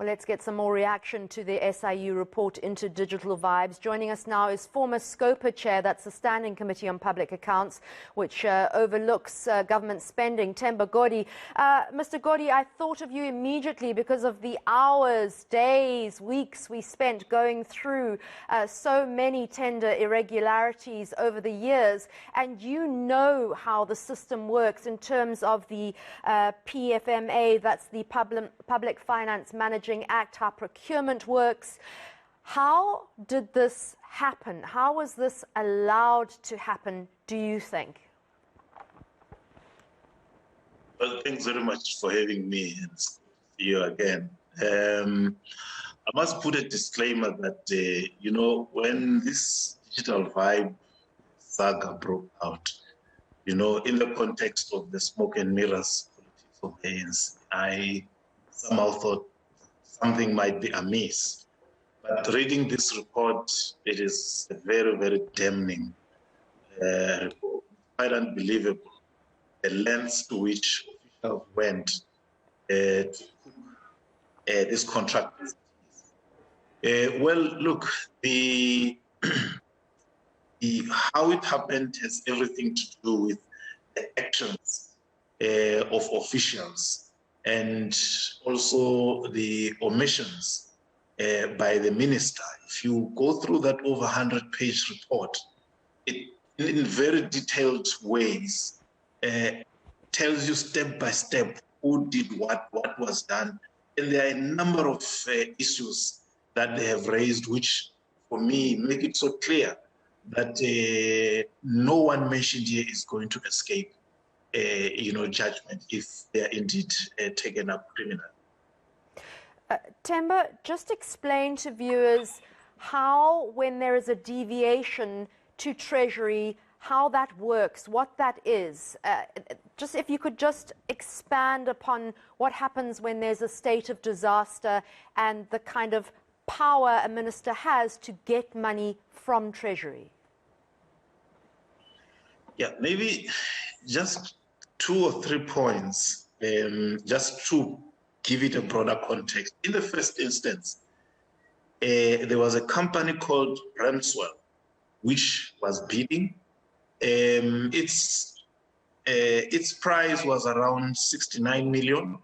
Well, let's get some more reaction to the SIU report into digital vibes. Joining us now is former Scopa chair, that's the Standing Committee on Public Accounts, which overlooks government spending, Themba Godi. Mr. Godi, I thought of you immediately because of the hours, days, weeks we spent going through so many tender irregularities over the years. And you know how the system works in terms of the PFMA, that's the Public Finance Management Act, how procurement works. How did this happen? How was this allowed to happen, do you think? Well, thanks very much for having me and see you again. I must put a disclaimer that, when this digital vibe saga broke out, in the context of the smoke and mirrors politics of ANC, I somehow thought something might be amiss. But reading this report, it is a very, very damning report. Quite unbelievable, the lengths to which officials went to cook this contract. Well, look, the how it happened has everything to do with the actions of officials, and also the omissions by the minister. If you go through that over 100-page report, it in very detailed ways tells you step by step who did what was done. And there are a number of issues that they have raised, which for me make it so clear that no one mentioned here is going to escape judgment if they are indeed taken up criminally. Themba, just explain to viewers how, when there is a deviation to Treasury, how that works, what that is. Just if you could just expand upon what happens when there's a state of disaster and the kind of power a minister has to get money from Treasury. Yeah, maybe just 2 or 3 points, just to give it a broader context. In the first instance, there was a company called Bremswell, which was bidding. Its price was around 69 million,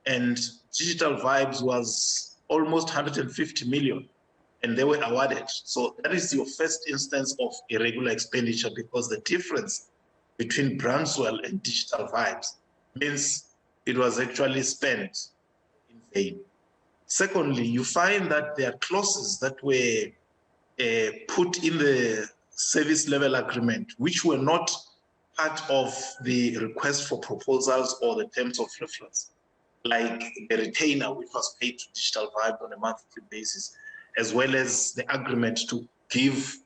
and Digital Vibes was almost 150 million, and they were awarded. So that is your first instance of irregular expenditure, because the difference between Bremswell and Digital Vibes means it was actually spent in vain. Secondly, you find that there are clauses that were put in the service level agreement, which were not part of the request for proposals or the terms of reference, like the retainer, which was paid to Digital Vibe on a monthly basis, as well as the agreement to give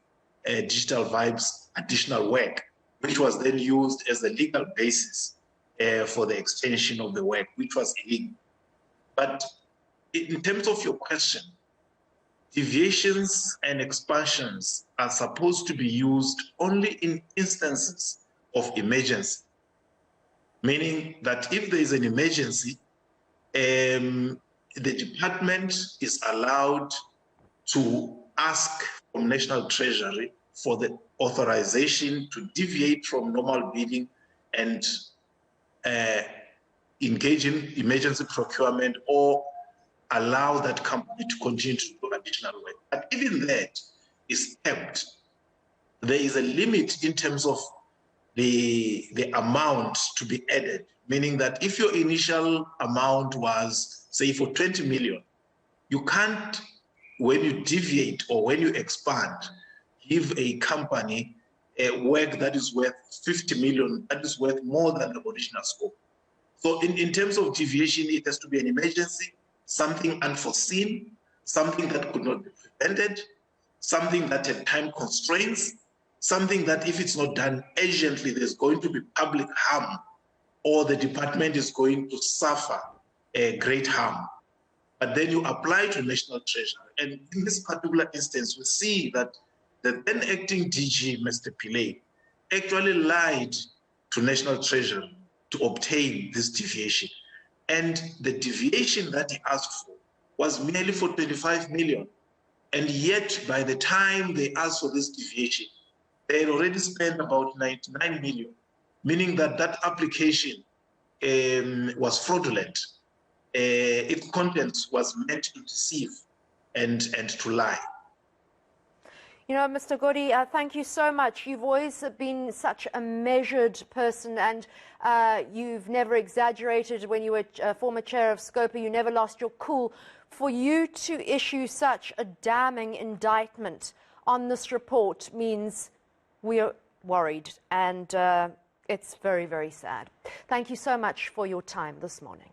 Digital Vibes additional work, which was then used as the legal basis for the extension of the work, which was illegal. But in terms of your question, deviations and expansions are supposed to be used only in instances of emergency, meaning that if there is an emergency, the department is allowed to ask from National Treasury for the authorization to deviate from normal bidding and engage in emergency procurement, or allow that company to continue to do additional work. But even that is kept. There is a limit in terms of the amount to be added, meaning that if your initial amount was, say, for 20 million, you can't, when you deviate or when you expand, give a company a work that is worth 50 million, that is worth more than the original scope. So in terms of deviation, it has to be an emergency, something unforeseen, something that could not be prevented, something that had time constraints, something that if it's not done urgently, there's going to be public harm, or the department is going to suffer a great harm. But then you apply to National Treasury. And in this particular instance, we see that the then acting DG, Mr. Pillay, actually lied to National Treasury to obtain this deviation. And the deviation that he asked for was merely for 25 million. And yet, by the time they asked for this deviation, they had already spent about 99 million, meaning that that application was fraudulent. Its contents was meant to deceive and to lie. You know, Mr. Godi, thank you so much. You've always been such a measured person, and you've never exaggerated. When you were former chair of Scopa, you never lost your cool. For you to issue such a damning indictment on this report means we are worried, and it's very, very sad. Thank you so much for your time this morning.